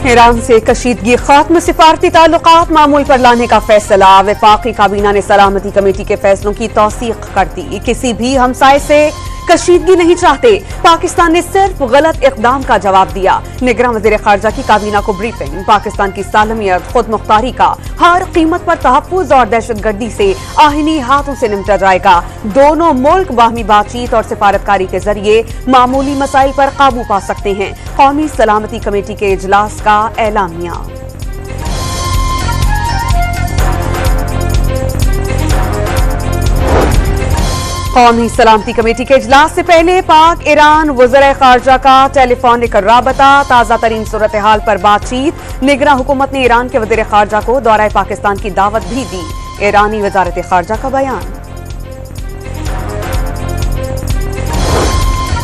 Iran से कशीदगी खात्म, सिफारती ताल्लुकात मामूल पर लाने का फैसला। वफाकी काबीना ने सलामती कमेटी के फैसलों की तौसीक कर दी। किसी भी हमसाये से कशीदगी नहीं चाहते। पाकिस्तान ने सिर्फ गलत इकदाम का जवाब दिया। निगरान वज़ीर ख़ारजा की काबीना को ब्रीफिंग। पाकिस्तान की सालमियत, खुद मुख्तारी का हर कीमत पर तहफ़्फ़ुज़ और दहशतगर्दी से आहिनी हाथों से निपटा जाएगा। दोनों मुल्क बाहमी बातचीत और सिफारतकारी के जरिए मामूली मसाइल पर काबू पा सकते हैं। कौमी सलामती कमेटी के इजलास का ऐलानिया। कौमी सलामती कमेटी के इजलास से पहले पाक ईरान वज़ीर ख़ारजा का टेलीफोनिक राबता। ताज़ा तरीन सूरत हाल पर बातचीत। निगरान हुकूमत ने ईरान के वज़ीर ख़ारजा को दौरा पाकिस्तान की दावत भी दी। ईरानी वज़ारत ख़ारजा का बयान।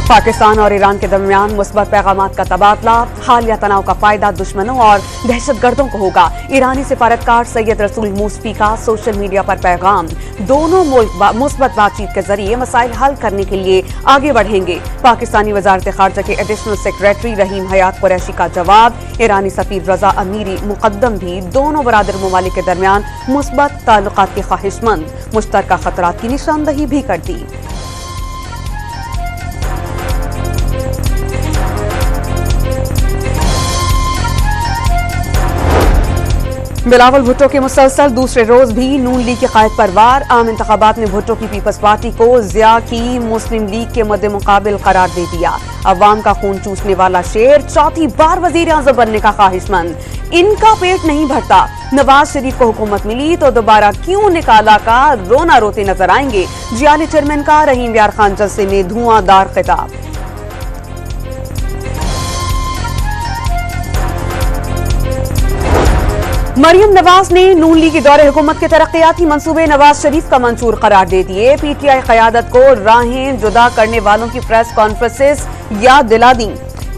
पाकिस्तान और ईरान के दरमियान मुस्बत पैगामात का तबादला। हालिया तनाव का फायदा दुश्मनों और दहशतगर्दों को होगा। ईरानी सिफारतकार सैयद रसूल मूसवी का सोशल मीडिया पर पैगाम। दोनों मुल्क मुस्बत बातचीत के जरिए मसाइल हल करने के लिए आगे बढ़ेंगे। पाकिस्तानी वज़ारत ख़ारजा के एडिशनल सेक्रेटरी रहीम हयात कुरैशी का जवाब। ईरानी सफ़ीर रजा अमीरी मुक़द्दम भी दोनों बरादर ममालिक के दरमियान मुस्बत ताल्लुकात की ख्वाहिशमंद। मुश्तरका खतरात की निशानदही भी कर दी। बिलावल भुट्टो के मुसलसल दूसरे रोज भी नून लीग की कायद पर वार। आम इंतखाबात में भुट्टो की पीपल्स पार्टी को ज़िया की मुस्लिम लीग के मद्दे मुकाबिल करार दे दिया। अवाम का खून चूसने वाला शेर, चौथी बार वजीर आज़म बनने का ख्वाहिशमंद। इनका पेट नहीं भरता। नवाज शरीफ को हुकूमत मिली तो दोबारा क्यों निकाला का रोना रोते नजर आएंगे। जियाली चेयरमैन का रहीम यार खान जलसे में धुआंधार खिताब। मरियम नवाज ने नून लीग के दौरे हुकूमत के तरक्याती मंसूबे नवाज शरीफ का मंशूर करार दे दिए। पीटीआई क़यादत को राहें जुदा करने वालों की प्रेस कॉन्फ्रेंसेस याद दिला दी।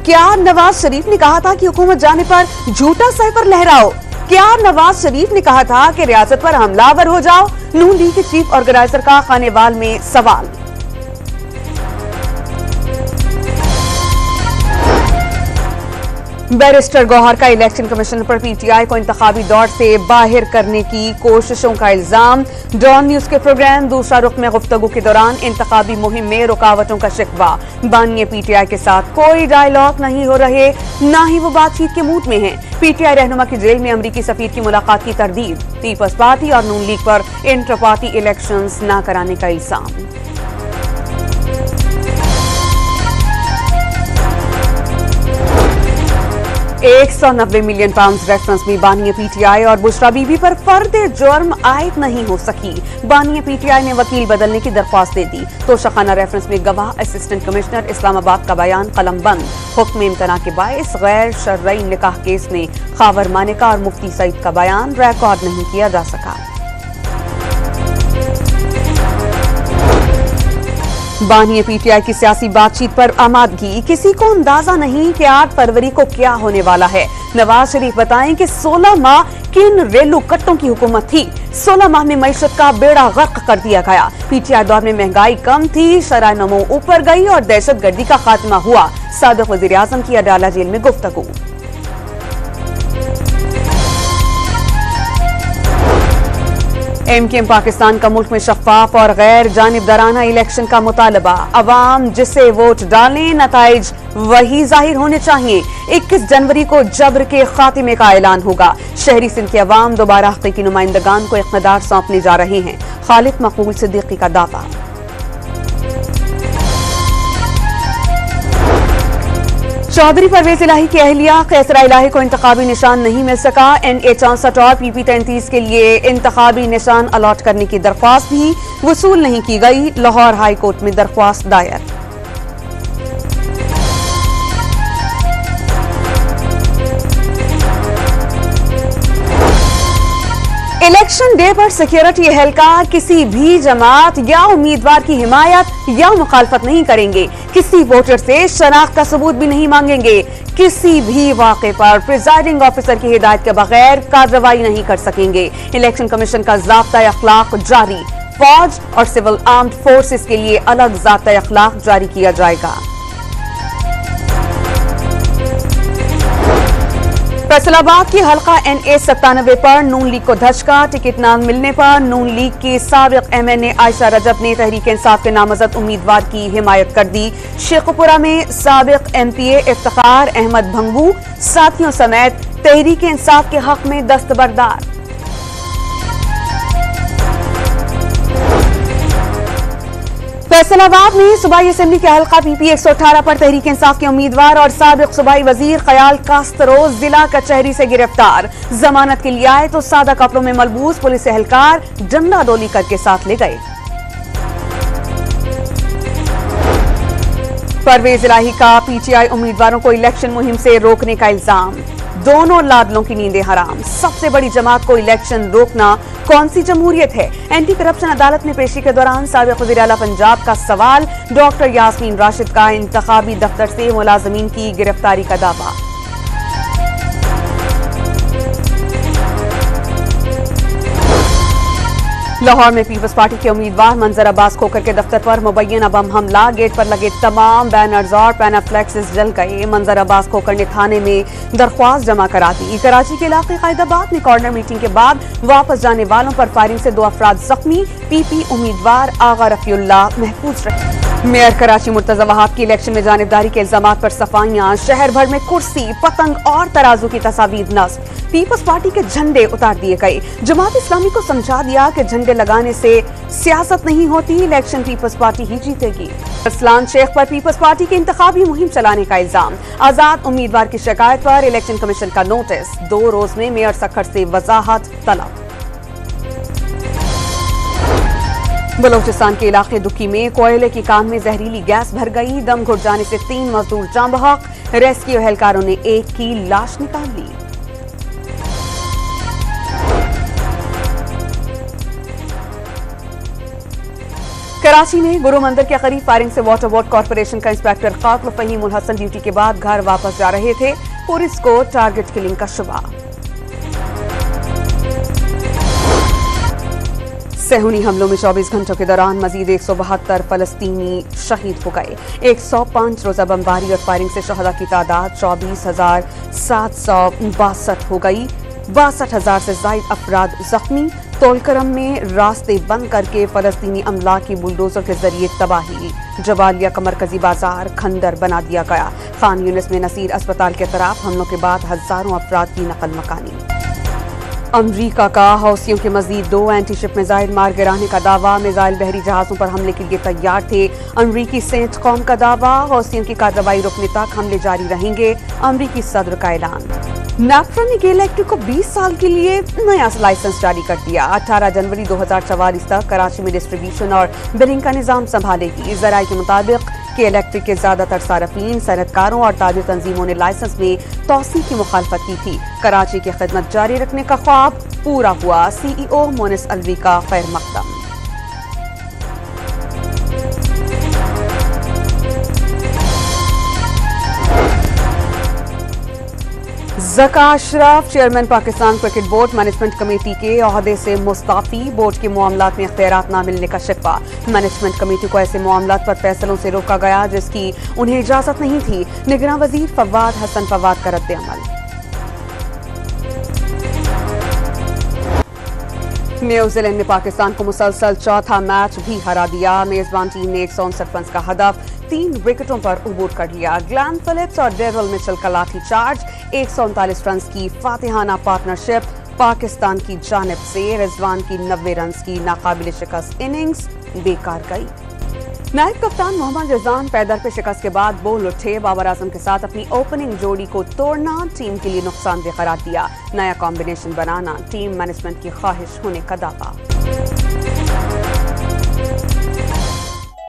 क्या नवाज शरीफ ने कहा था कि हुकूमत जाने पर झूठा सर पर लहराओ? क्या नवाज शरीफ ने कहा था कि रियासत पर हमलावर हो जाओ? नून लीग के चीफ ऑर्गेनाइजर का खानेवाल में सवाल। बैरिस्टर गौहर का इलेक्शन कमीशन पर पीटीआई को इंतखाबी दौर से बाहर करने की कोशिशों का इल्जाम। डॉन न्यूज के प्रोग्राम दूसरा रुख में गुफ्तगू के दौरान इंतखाबी मुहिम में रुकावटों का शिकवा। बानिए पीटीआई के साथ कोई डायलॉग नहीं हो रहे, न ही वो बातचीत के मूड में हैं। पीटीआई रहनुमा की जेल में अमरीकी सफीर की मुलाकात की तरदीद। पीपल्स पार्टी और नून लीग पर इंटर पार्टी इलेक्शंस न कराने का इल्जाम। 190 मिलियन पाउंड रेफरेंस में बानिए पीटीआई और बुशरा बीबी पर फर्द जुर्म आयद नहीं हो सकी। बानिए पीटीआई ने वकील बदलने की दरख्वास्त दे दी। तोशाखाना रेफरेंस में गवाह असिस्टेंट कमिश्नर इस्लामाबाद का बयान कलमबंद। हुक्म इम्तना के बायस गैर शर्ई निकाह केस में खावर मानिका और मुफ्ती सईद का बयान रिकॉर्ड नहीं किया जा सका। बानिए पीटीआई की सियासी बातचीत पर आमादगी। किसी को अंदाजा नहीं कि 8 फरवरी को क्या होने वाला है। नवाज शरीफ बताएं कि 16 माह किन रेलू कट्टों की हुकूमत थी। 16 माह में मईशत का बेड़ा गर्क कर दिया गया। पीटीआई दौर में महंगाई कम थी, शरह नमो ऊपर गई और दहशतगर्दी का खात्मा हुआ। साबिक वजीर आजम की अडाला जेल में गुफ्तगू। एमकेएम पाकिस्तान का मुल्क में शफाफ और गैर जानिबदाराना इलेक्शन का मुतालबा। अवाम जिसे वोट डालें, नताइज वही जाहिर होने चाहिए। 21 जनवरी को जबर के खात्मे का ऐलान होगा। शहरी सिंध के अवाम दोबारा हकीकी नुमाइंदगान को इख्तियार सौंपने जा रहे हैं। खालिद मकबूल सिद्दीकी का दावा। चौधरी परवेज इलाही की अहलिया कैसरा इलाही को इंतखाबी निशान नहीं मिल सका। NA 64 और PP 33 के लिए इंतखाबी निशान अलॉट करने की दरख्वास्त भी वसूल नहीं की गई। लाहौर हाई कोर्ट में दरख्वास्त दायर। इलेक्शन डे पर सिक्योरिटी एहलकार किसी भी जमात या उम्मीदवार की हिमायत या मुखालफत नहीं करेंगे। किसी वोटर से शनाख्त का सबूत भी नहीं मांगेंगे। किसी भी वाक़े पर प्रिजाइडिंग ऑफिसर की हिदायत के बगैर कार्रवाई नहीं कर सकेंगे। इलेक्शन कमीशन का ज़ाब्ता अखलाक जारी। फौज और सिविल आर्म्ड फोर्सेस के लिए अलग ज़ाब्ता अखलाक जारी किया जाएगा। फैसलाबाद की हल्का NA97 पर नून लीग को धचका। टिकट न मिलने पर नून लीग के साबिक MNA आयशा रजब ने तहरीक इंसाफ के नामजद उम्मीदवार की हिमायत कर दी। शेखपुरा में साबिक MPA इफ्तिखार अहमद भंगू साथियों समेत तहरीक इंसाफ के हक में दस्तबरदार। फैसलाबाद में सूबाई असेंबली के हल्का PP 118 पर तहरीक इंसाफ के उम्मीदवार और साबिक सूबाई वजीर खयाल कास्तरो जिला कचहरी से गिरफ्तार। जमानत के लिए आए तो सादा कपड़ों में मलबूस पुलिस एहलकार डंडा डोली करके साथ ले गए। परवेज इलाही का PTI उम्मीदवारों को इलेक्शन मुहिम से रोकने का इल्जाम। दोनों लाडलों की नींदें हराम। सबसे बड़ी जमात को इलेक्शन रोकना कौन सी जमहूरियत है? एंटी करप्शन अदालत में पेशी के दौरान साबिक वज़ीर आला पंजाब का सवाल। डॉक्टर यास्मीन राशिद का इंतखाबी दफ्तर से मुलाजमीन की गिरफ्तारी का दावा। लाहौर में पीपल्स पार्टी के उम्मीदवार मंजर अब्बास खोकर के दफ्तर पर मुबैना बम हमला। गेट पर लगे तमाम बैनर्स और पैनाफ्लेक्सेस जल गए। मंजर अब्बास खोकर ने थाने में दरख्वास्त जमा करा दी। कराची के इलाके कायदाबाद में कॉर्नर मीटिंग के बाद वापस जाने वालों पर फायरिंग से 2 अफराद जख्मी। PP उम्मीदवार आगा रफीउल्लाह महफूज रहे। मेयर कराची मुर्तजा वहाब की इलेक्शन में जानिबदारी के इल्जामात पर सफाइयां। शहर भर में कुर्सी, पतंग और तराजू की तस्वीर नस्ब। पीपल्स पार्टी के झंडे उतार दिए गए। जमात इस्लामी को समझा दिया कि झंडे लगाने से सियासत नहीं होती, इलेक्शन पीपल्स पार्टी ही जीतेगी। अरसलान शेख पर पीपल्स पार्टी की इंतखाबी मुहिम चलाने का इल्जाम। आजाद उम्मीदवार की शिकायत पर इलेक्शन कमीशन का नोटिस। 2 रोज में मेयर सखर से वजाहत तलब। बलोचिस्तान के इलाके दुखी में कोयले की कान में जहरीली गैस भर गई। दम घुट जाने से 3 मजदूर जाँ बहक। रेस्क्यू एहलकारों ने एक की लाश निकाल ली। कराची में गुरु मंदिर के करीब फायरिंग से वाटर बोर्ड कॉर्पोरेशन का इंस्पेक्टर कातिल फहीम उल हसन ड्यूटी के बाद घर वापस जा रहे थे। पुलिस को टारगेट किलिंग का शुबा। सेहूनी हमलों में 24 घंटों के दौरान मजीद 172 फलस्तीनी शहीद हो गए। 105 रोजा बमबारी और फायरिंग से शहदा की तादाद 24,762 हो गई। 62,000 से जायद अफराद जख्मी। तोलकरम में रास्ते बंद करके फलस्तीनी अमला की बुलडोजर के जरिए तबाही। जबालिया का मरकजी बाजार खंडर बना दिया गया। खान यूनिस में नसीर अस्पताल के तरफ हमलों के बाद हजारों अफराद की नकल मकानी। अमरीका का हौसियों के मजीद 2 एंटीशिप मिसाइल मार गिराने का दावा। मिसाइल बहरी जहाजों पर हमले के लिए तैयार थे। अमरीकी सेंट कॉम का दावा। हौसियों की कार्रवाई रुकने तक हमले जारी रहेंगे। अमरीकी सदर का ऐलान। नेफ्रा ने गेल इलेक्ट्रिक को 20 साल के लिए नया लाइसेंस जारी कर दिया। 18 जनवरी 2044 तक कराची में डिस्ट्रीब्यूशन और बिलिंग का निजाम संभालेगी। जराये के मुताबिक के इलेक्ट्रिक के ज्यादातर सार्फिन, सनतकारों और ताजिर तंजीमों ने लाइसेंस में तोसी की मुखालफत की थी। कराची की खिदमत जारी रखने का ख्वाब पूरा हुआ। CEO मोनिस अलवी का खैर मकदम। Zaka Ashraf chairman Pakistan cricket board management committee के ओहदे से मुस्ताफी। बोर्ड के मामलात में इख्तियारात न मिलने का शिकवा। मैनेजमेंट कमेटी को ऐसे मामलात पर फैसलों से रोका गया जिसकी उन्हें इजाजत नहीं थी। निगरान वजीर फवाद हसन फवाद का रद्द-ए-अमल। न्यूजीलैंड ने पाकिस्तान को मुसलसल चौथा मैच भी हरा दिया। मेजबान टीम ने 159 रन का हदफ 3 विकेटों पर उबूर कर लिया। ग्लैन फिलिप्स और डेरिल मिचेल का लाठीचार्ज। 139 रन की फातिहाना पार्टनरशिप पाकिस्तान की जानिब से। रिजवान की 90 रन की नाकाबिल शिकस्त इनिंग्स बेकार गई। नायब कप्तान मोहम्मद रिजवान पैदर पे शिकस्त के बाद बोल उठे। बाबर आजम के साथ अपनी ओपनिंग जोड़ी को तोड़ना टीम के लिए नुकसानदेह करार दिया। नया कॉम्बिनेशन बनाना टीम मैनेजमेंट की ख्वाहिश होने का दावा।